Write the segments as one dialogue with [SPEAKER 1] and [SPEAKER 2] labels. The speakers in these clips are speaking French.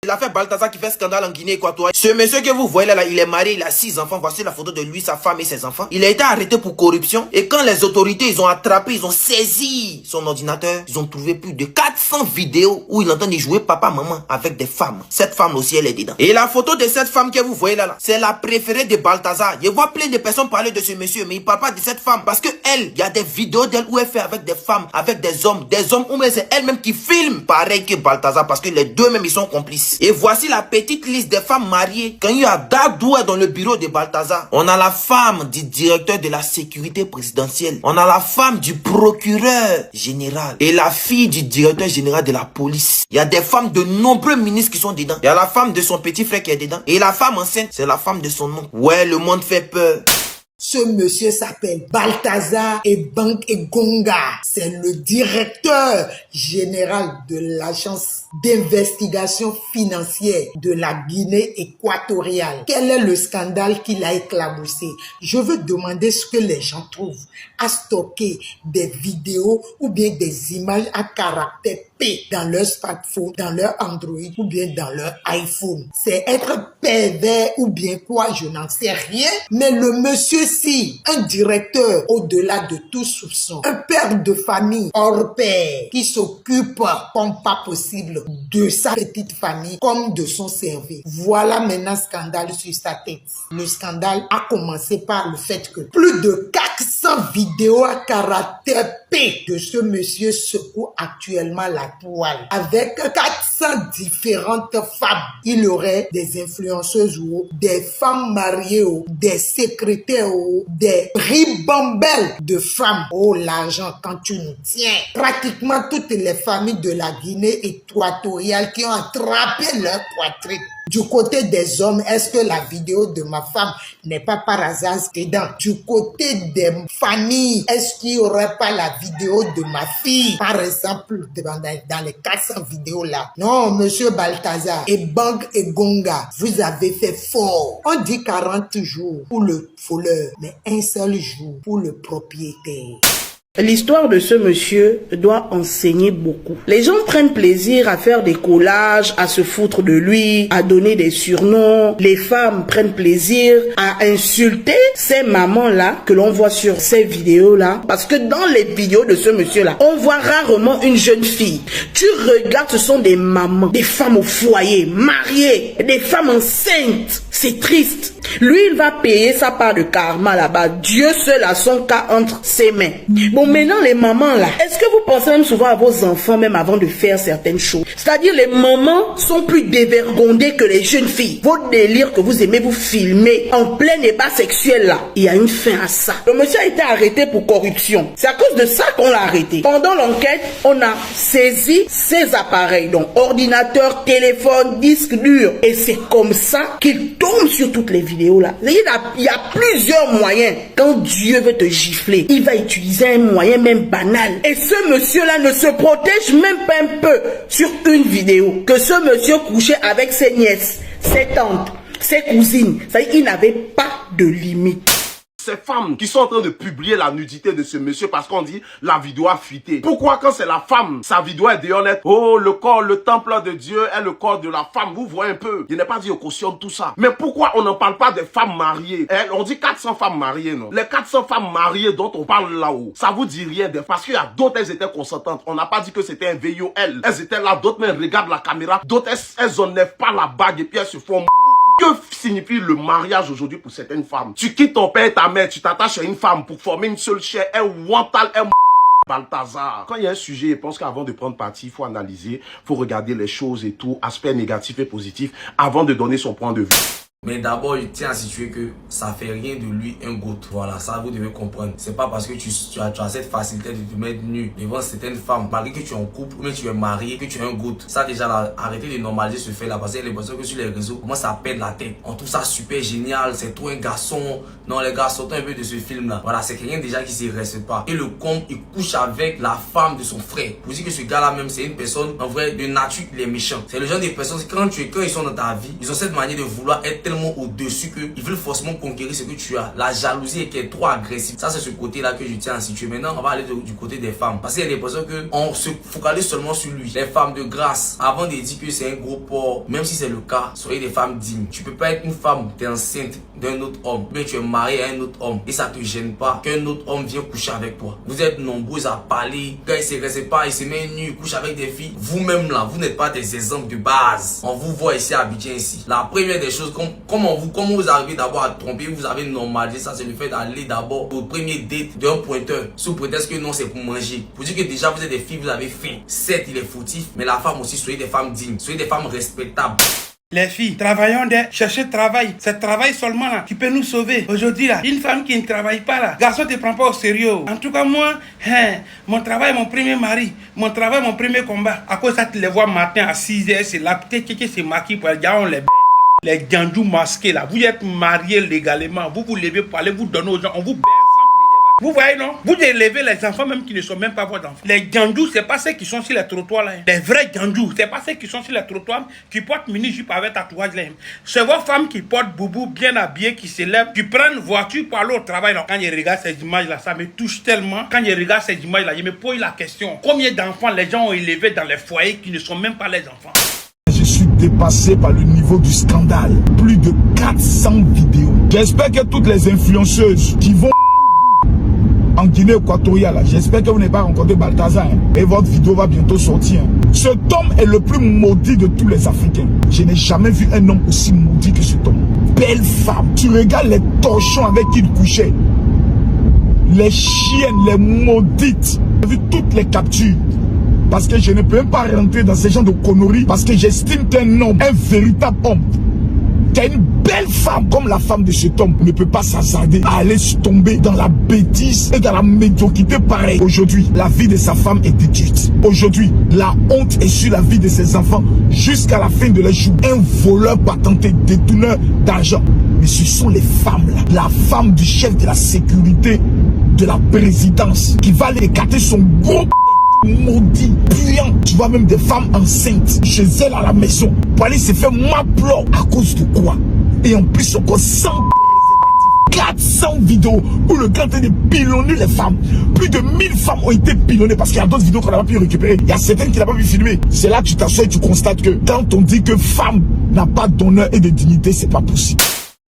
[SPEAKER 1] l'affaire Balthazar qui fait scandale en Guinée équatoriale. Ce monsieur que vous voyez là, il est marié, il a 6 enfants. Voici la photo de lui, sa femme et ses enfants. Il a été arrêté pour corruption. Et quand les autorités, ils ont attrapé, ils ont saisi son ordinateur, ils ont trouvé plus de 400 vidéos où il entend jouer papa, maman avec des femmes. Cette femme aussi, elle est dedans. Et la photo de cette femme que vous voyez là, c'est la préférée de Balthazar. Je vois plein de personnes parler de ce monsieur, mais il parle pas de cette femme. Parce que elle, il y a des vidéos d'elle où elle fait avec des femmes, avec des hommes où même c'est elle-même qui filme. Pareil que Balthazar, parce que les deux même, ils sont complices. Et voici la petite liste des femmes mariées. Quand il y a Dadoué dans le bureau de Balthazar, on a la femme du directeur de la sécurité présidentielle. On a la femme du procureur général. Et la fille du directeur général de la police. Il y a des femmes de nombreux ministres qui sont dedans. Il y a la femme de son petit frère qui est dedans. Et la femme enceinte, c'est la femme de son oncle. Ouais, le monde fait peur.
[SPEAKER 2] Ce monsieur s'appelle Balthazar Ebang Egonga. C'est le directeur général de l'agence d'investigation financière de la Guinée équatoriale. Quel est le scandale qu'il a éclaboussé? Je veux demander ce que les gens trouvent à stocker des vidéos ou bien des images à caractère P dans leur smartphone, dans leur Android ou bien dans leur iPhone. C'est être pervers ou bien quoi, je n'en sais rien. Mais le monsieur si, un directeur au-delà de tout soupçon, un père de famille hors pair qui s'occupe comme pas possible de sa petite famille comme de son service. Voilà maintenant scandale sur sa tête. Le scandale a commencé par le fait que plus de 400 vidéos à caractère P de ce monsieur secoue actuellement la toile. Avec 400 différentes femmes. Il y aurait des influenceuses ou des femmes mariées ou des secrétaires ou des ribambelles de femmes. Oh, l'argent quand tu nous tiens. Pratiquement toutes les familles de la Guinée équatoriale qui ont attrapé leur poitrine. Du côté des hommes, est-ce que la vidéo de ma femme n'est pas par hasard dedans? Du côté des familles, est-ce qu'il n'y aurait pas la vidéo de ma fille? Par exemple, dans les 400 vidéos là. Non, monsieur Balthazar, Ebang Egonga, vous avez fait fort. On dit 40 jours pour le voleur, mais un seul jour pour le propriétaire.
[SPEAKER 3] L'histoire de ce monsieur doit enseigner beaucoup. Les gens prennent plaisir à faire des collages, à se foutre de lui, à donner des surnoms. Les femmes prennent plaisir à insulter ces mamans-là que l'on voit sur ces vidéos-là. Parce que dans les vidéos de ce monsieur-là, on voit rarement une jeune fille. Tu regardes, ce sont des mamans, des femmes au foyer, mariées, des femmes enceintes. C'est triste. Lui, il va payer sa part de karma là-bas. Dieu seul a son cas entre ses mains. Bon, maintenant, les mamans là, est-ce que vous pensez même souvent à vos enfants même avant de faire certaines choses? C'est-à-dire, les mamans sont plus dévergondées que les jeunes filles. Votre délire que vous aimez vous filmer en plein débat sexuel là, il y a une fin à ça. Le monsieur a été arrêté pour corruption. C'est à cause de ça qu'on l'a arrêté. Pendant l'enquête, on a saisi ses appareils, donc ordinateur, téléphone, disque dur. Et c'est comme ça qu'il tombe sur toutes les vidéos là. Il y a plusieurs moyens. Quand Dieu veut te gifler, il va utiliser un moyen même banal. Et ce monsieur-là ne se protège même pas un peu sur une vidéo. Que ce monsieur couchait avec ses nièces, ses tantes, ses cousines. Ça veut dire qu'il n'avait pas de limite.
[SPEAKER 4] Ces femmes qui sont en train de publier la nudité de ce monsieur parce qu'on dit la vidéo a fuité. Pourquoi quand c'est la femme, sa vidéo est dehors net? Oh, le corps, le temple de Dieu est le corps de la femme. Vous voyez un peu. Je n'ai pas dit on cautionne tout ça. Mais pourquoi on n'en parle pas des femmes mariées? On dit 400 femmes mariées, non? Les 400 femmes mariées dont on parle là-haut, ça vous dit rien parce qu'il y a d'autres, elles étaient consentantes. On n'a pas dit que c'était un VIO, elles. Elles étaient là, d'autres même regardent la caméra, d'autres elles enlèvent pas la bague et puis elles se font... Que signifie le mariage aujourd'hui pour certaines femmes? Tu quittes ton père et ta mère, tu t'attaches à une femme pour former une seule chair, un wantal, un Balthazar. Quand il y a un sujet, je pense qu'avant de prendre parti, il faut analyser, il faut regarder les choses et tout, aspects négatifs et positifs, avant de donner son point de vue.
[SPEAKER 5] Mais d'abord, je tiens à situer que ça fait rien de lui un goût. Voilà, ça vous devez comprendre. C'est pas parce que tu as cette facilité de te mettre nu devant certaines femmes, malgré que tu es en couple ou même tu es marié, que tu es un goût. Ça déjà, là, arrêtez de normaliser ce fait là parce qu'il y a l'impression que sur les réseaux, comment ça pète la tête. On trouve ça super génial, c'est trop un garçon. Non, les gars, sortons un peu de ce film là. Voilà, c'est quelqu'un déjà qui s'y reste pas. Et le con, il couche avec la femme de son frère. Vous dites que ce gars là même, c'est une personne, en vrai, de nature, il est méchant. C'est le genre de personnes, quand ils sont dans ta vie, ils ont cette manière de vouloir être tellement au-dessus qu'ils veulent forcément conquérir ce que tu as. La jalousie est trop agressive. Ça, c'est ce côté-là que je tiens à situer. Maintenant, on va aller du côté des femmes. Parce qu'il y a des personnes qu'on se focalise seulement sur lui. Les femmes de grâce, avant de dire que c'est un gros porc, même si c'est le cas, soyez des femmes dignes. Tu peux pas être une femme, t'es enceinte d'un autre homme, mais tu es marié à un autre homme et ça te gêne pas qu'un autre homme vienne coucher avec toi. Vous êtes nombreux à parler, quand il se reste pas, il se met nu, il couche avec des filles. Vous-même là, vous n'êtes pas des exemples de base. On vous voit ici à Abidjan ici. La première des choses, comment vous arrivez d'abord à tromper, vous avez normalisé ça, c'est le fait d'aller d'abord au premier date d'un pointeur, sous prétexte que non, c'est pour manger. Pour dire que déjà vous êtes des filles, vous avez faim. Certes, il est fautif, mais la femme aussi, soyez des femmes dignes, soyez des femmes respectables.
[SPEAKER 6] Les filles, travaillons chercher travail. C'est travail seulement là qui peut nous sauver. Aujourd'hui là, une femme qui ne travaille pas là, garçon te prend pas au sérieux. En tout cas moi, mon travail, mon premier mari, mon travail, mon premier combat. À cause ça, tu les vois matin à 6h, c'est là, peut-être que c'est maquillé pour les gars, on les gandjous masqués là. Vous êtes mariés légalement, vous vous levez pour aller vous donner aux gens, on vous baisse. Vous voyez, non? Vous élevez les enfants même qui ne sont même pas vos enfants. Les gandjous, c'est pas ceux qui sont sur les trottoirs là. Les vrais gandjous, c'est pas ceux qui sont sur les trottoirs, qui portent mini-jupe avec tatouage là. C'est vos femmes qui portent boubou bien habillées, qui se lèvent, qui prennent voiture pour aller au travail là. Quand je regarde ces images là, ça me touche tellement. Quand je regarde ces images là, je me pose la question. Combien d'enfants les gens ont élevés dans les foyers qui ne sont même pas les enfants?
[SPEAKER 7] Je suis dépassé par le niveau du scandale. Plus de 400 vidéos. J'espère que toutes les influenceuses qui vont en Guinée équatoriale, j'espère que vous n'avez pas rencontré Balthazar, et votre vidéo va bientôt sortir. Cet homme est le plus maudit de tous les Africains. Je n'ai jamais vu un homme aussi maudit que cet homme. Belle femme, tu regardes les torchons avec qui il couchait, les chiennes, les maudites. J'ai vu toutes les captures. Parce que je ne peux même pas rentrer dans ce genre de conneries, parce que j'estime qu'un homme, un véritable homme, une belle femme comme la femme de cet homme ne peut pas s'hasarder à aller se tomber dans la bêtise et dans la médiocrité pareille. Aujourd'hui, la vie de sa femme est détruite. Aujourd'hui, la honte est sur la vie de ses enfants jusqu'à la fin de leur jour. Un voleur patenté, détourneur d'argent. Mais ce sont les femmes là. La femme du chef de la sécurité de la présidence qui va aller écarter son gros maudit, puant. Tu vois même des femmes enceintes chez elles à la maison pour aller se faire maplot. À cause de quoi? Et en plus encore sans préservatif. 400 vidéos où le gars était de pilonner les femmes. Plus de 1000 femmes ont été pilonnées parce qu'il y a d'autres vidéos qu'on n'a pas pu récupérer. Il y a certaines qui n'ont pas pu filmer. C'est là que tu t'assois et tu constates que quand on dit que femme n'a pas d'honneur et de dignité, c'est pas possible.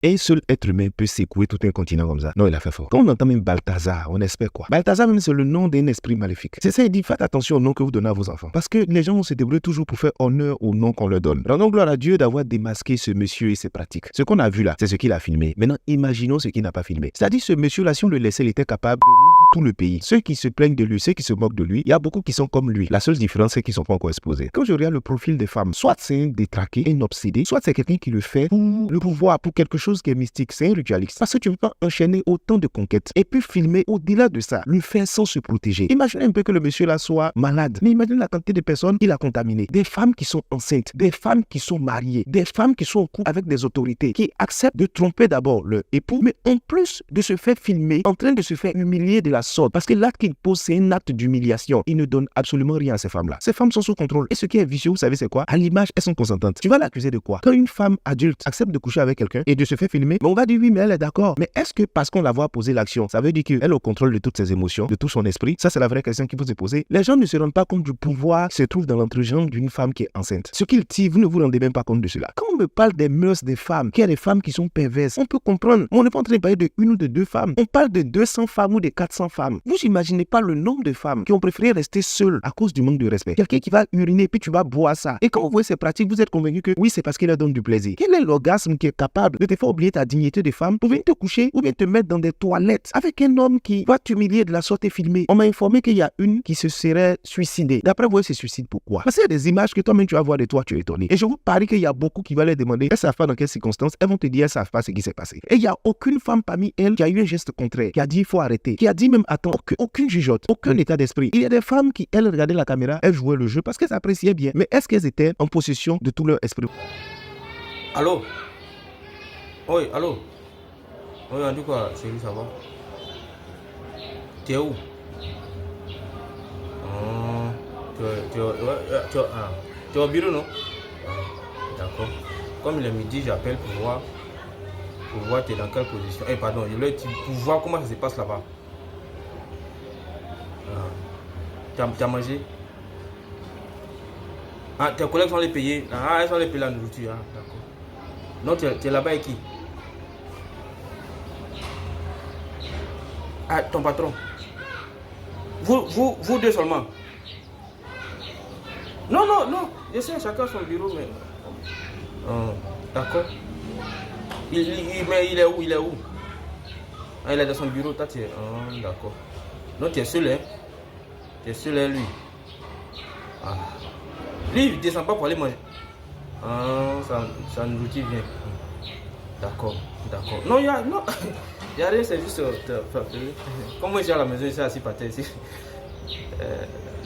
[SPEAKER 8] Un seul être humain peut secouer tout un continent comme ça. Non, il a fait fort. Quand on entend même Balthazar, on espère quoi? Balthazar même c'est le nom d'un esprit maléfique. C'est ça, il dit faites attention au nom que vous donnez à vos enfants. Parce que les gens vont se débrouiller toujours pour faire honneur au nom qu'on leur donne. Rendons gloire à Dieu d'avoir démasqué ce monsieur et ses pratiques. Ce qu'on a vu là, c'est ce qu'il a filmé. Maintenant, imaginons ce qu'il n'a pas filmé. C'est-à-dire ce monsieur là, si on le laissait, il était capable de tout le pays. Ceux qui se plaignent de lui, ceux qui se moquent de lui, il y a beaucoup qui sont comme lui. La seule différence, c'est qu'ils ne sont pas encore exposés. Quand je regarde le profil des femmes, soit c'est un détraqué, un obsédé, soit c'est quelqu'un qui le fait pour le pouvoir, pour quelque chose qui est mystique. C'est un ritualiste. Parce que tu ne peux pas enchaîner autant de conquêtes et puis filmer au-delà de ça, le faire sans se protéger. Imaginez un peu que le monsieur là soit malade. Mais imaginez la quantité de personnes qu'il a contaminées. Des femmes qui sont enceintes, des femmes qui sont mariées, des femmes qui sont en couple avec des autorités, qui acceptent de tromper d'abord leur époux, mais en plus de se faire filmer, en train de se faire humilier de la sorte. Parce que l'acte qu'il pose, c'est un acte d'humiliation. Il ne donne absolument rien à ces femmes-là. Ces femmes sont sous contrôle. Et ce qui est vicieux, vous savez c'est quoi? À l'image, elles sont consentantes. Tu vas l'accuser de quoi? Quand une femme adulte accepte de coucher avec quelqu'un et de se faire filmer, mais on va dire oui, mais elle est d'accord. Mais est-ce que parce qu'on la voit poser l'action, ça veut dire qu'elle est au contrôle de toutes ses émotions, de tout son esprit? Ça, c'est la vraie question qu'il faut se poser. Les gens ne se rendent pas compte du pouvoir qui se trouve dans l'entrejambe d'une femme qui est enceinte. Ce qu'il tire, vous ne vous rendez même pas compte de cela. Quand on me parle des mœurs des femmes, qu'il y a des femmes qui sont perverses, on peut comprendre. On n'est pas en train de parler de une ou de deux femmes. On parle de 200 femmes ou de 400 femmes. Vous imaginez pas le nombre de femmes qui ont préféré rester seules à cause du manque de respect. Quelqu'un qui va uriner puis tu vas boire ça. Et quand vous voyez ces pratiques, vous êtes convaincu que oui, c'est parce qu'il leur donne du plaisir. Quel est l'orgasme qui est capable de te faire oublier ta dignité de femme pour venir te coucher ou bien te mettre dans des toilettes avec un homme qui va t'humilier de la sorte et filmer? On m'a informé qu'il y a une qui se serait suicidée. D'après vous, elle se suicide pourquoi? Parce qu'il y a des images que toi-même tu vas voir de toi, tu es étonné. Et je vous parie qu'il y a beaucoup qui vont leur demander, elles savent pas dans quelles circonstances, elles vont te dire, elles savent pas ce qui s'est passé. Et il n'y a aucune femme parmi elles qui a eu un geste contraire, qui a dit il faut arrêter, qui a dit même attends, aucune jugeote, aucun état d'esprit. Il y a des femmes qui, elles, regardaient la caméra, elles jouaient le jeu parce qu'elles appréciaient bien. Mais est-ce qu'elles étaient en possession de tout leur esprit?
[SPEAKER 9] Allô? Oui, allô? Oui, on dit quoi, chérie, ça va? T'es où? Tu es au bureau, non? D'accord. Comme il est midi, j'appelle pour voir pour voir t'es dans quelle position. Eh pardon, je voulais pour voir comment ça se passe là-bas. Tu as mangé? Ah, tes collègues sont les payés. Ah, ils sont les payés la nourriture. Ah, d'accord. Non, tu es là-bas avec qui? Ah, ton patron. Vous deux seulement. Non, non, non. Je sais, chacun son bureau, mais... d'accord. Mais il est où? Il est où? Ah, il est dans son bureau, toi tu es... d'accord. Non, tu es seul, hein? Tu es seul, hein, lui. Ah. Lui, il ne descend pas pour aller manger. Ah, ça nourriture vient. D'accord, d'accord. Non, il y a... Non. Il n'y a rien, c'est juste... Comme moi, je suis à la maison, je suis assis par terre ici.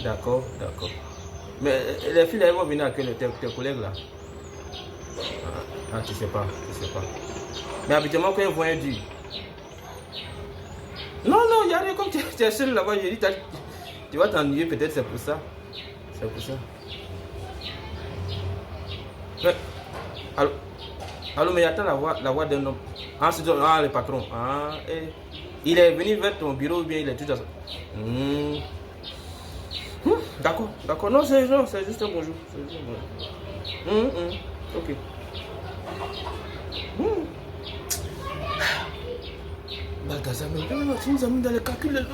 [SPEAKER 9] D'accord, d'accord. Mais les filles, elles vont venir avec tes collègues là. Ah, tu sais pas, tu sais pas. Mais habituellement, quand ils vont être durs. Non, non, il n'y a rien, comme tu es seul là-bas, je dis, tu vas t'ennuyer, peut-être c'est pour ça. C'est pour ça. Mais, allô, mais attends la voix d'un homme. Ah, c'est le patron. Ah, il est venu vers ton bureau ou bien il est tout dans ça. D'accord, d'accord. Non, c'est juste un bonjour. C'est juste un bonjour. Ok. Balthazar, mais tu nous as mis dans les calculs.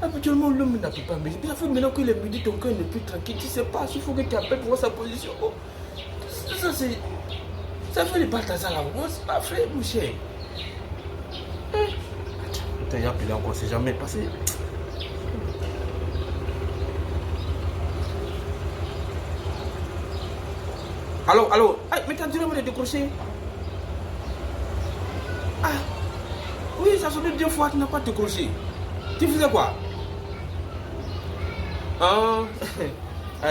[SPEAKER 9] Habituellement, l'homme n'a pas mais il a fait maintenant qu'il est midi, ton cœur n'est plus tranquille. Tu sais pas, il faut que tu appelles pour voir sa position. Oh, ça, c'est. Ça fait les Balthazar là. C'est pas fait, mon cher. Attends, il y a appelé encore, c'est jamais passé. Allô, allô. Ah, mais t'as dû me décrocher. Ah, oui, ça sonne 2 fois, tu n'as pas décroché. Tu faisais quoi? Ah,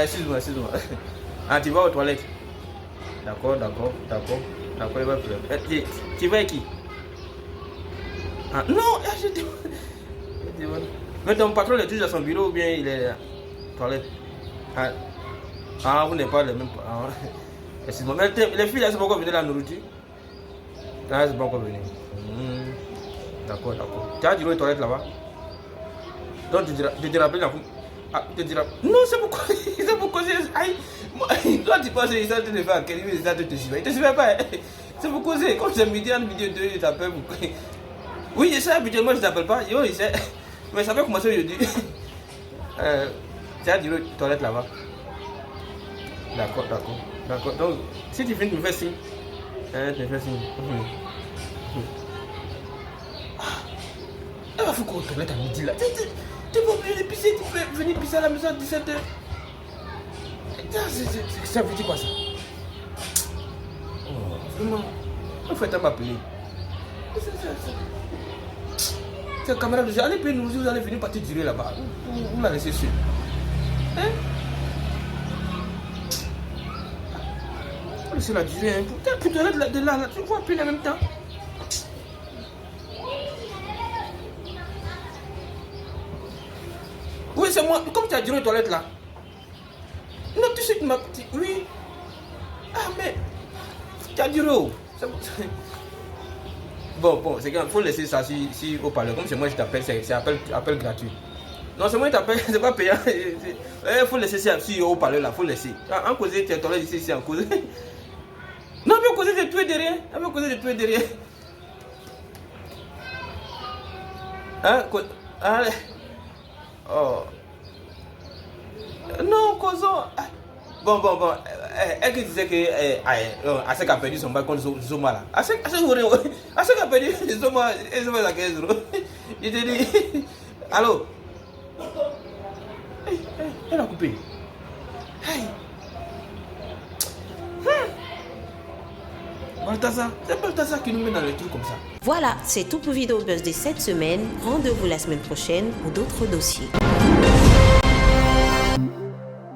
[SPEAKER 9] excuse-moi, excuse-moi. Ah, tu vas aux toilettes. D'accord, d'accord, d'accord. D'accord, il va plus. Tu vas avec qui? Ah, non, je te... Mais ton patron est toujours dans son bureau ou bien il est aux toilettes? Ah, vous n'êtes pas les mêmes... Ah, excuse-moi, mais les filles, elles sont pas encore venues la nourriture? Ah, elles sont pas encore venues. D'accord, d'accord. Tu as dit aux toilettes là-bas? Donc tu te rappelles la... Ah, tu te diras... Non, c'est pourquoi... C'est pourquoi... Aïe, toi tu penses qu'ils sont en train de faire quel ils sont en train de te suivre. Ils te suivent pas. C'est pour causer. Comme c'est midi, en midi 2, ils t'appellent pour... Oui, je sais, habituellement je t'appelle pas. Yo, il sait. Mais ça va commencer aujourd'hui. Tu as dit aux toilettes là-bas? D'accord, d'accord. D'accord. Donc, si tu finis, tu me fais signe. Tu me fais signe. Il faut qu'on toilette à midi là. Tu vas venir pisser, tu peux venir pisser à la maison à 17h. Ça veut dire quoi ça? Oh, vraiment. Il faut être m'appeler. C'est un camarade de jeu. Allez payer nous, vous allez venir partir durer là-bas. Vous la laissez seule. Hein? Laissez la durer. Hein. Pour toilette de là, tu vois plus en même temps. Oui, c'est moi. Comme tu as duré aux toilettes là. Non, tu sais que ma petite. Oui. Ah, mais. Tu as duré où? Bon, c'est qu'il faut laisser ça si au parleur. Comme c'est moi, je t'appelle, c'est appel gratuit. Non, c'est moi qui t'appelle, c'est pas payant. Il faut laisser ça si au parleur là, faut laisser. En causer, tu es toilette ici, en cause. Non, mais causer de tout et de rien. On causer de tout et de rien. Hein? Allez. Oh. Non, causons. Bon. Elle qui disait que Asek a perdu son bail contre Zoma là. Asek a perdu Zoma à 15 euros. Je te dis. Allô? Elle a coupé. Balthazar, c'est Balthazar qui nous met dans les trucs comme ça.
[SPEAKER 10] Voilà, c'est tout pour Vidéo Buzz de cette semaine. Rendez-vous la semaine prochaine pour d'autres dossiers.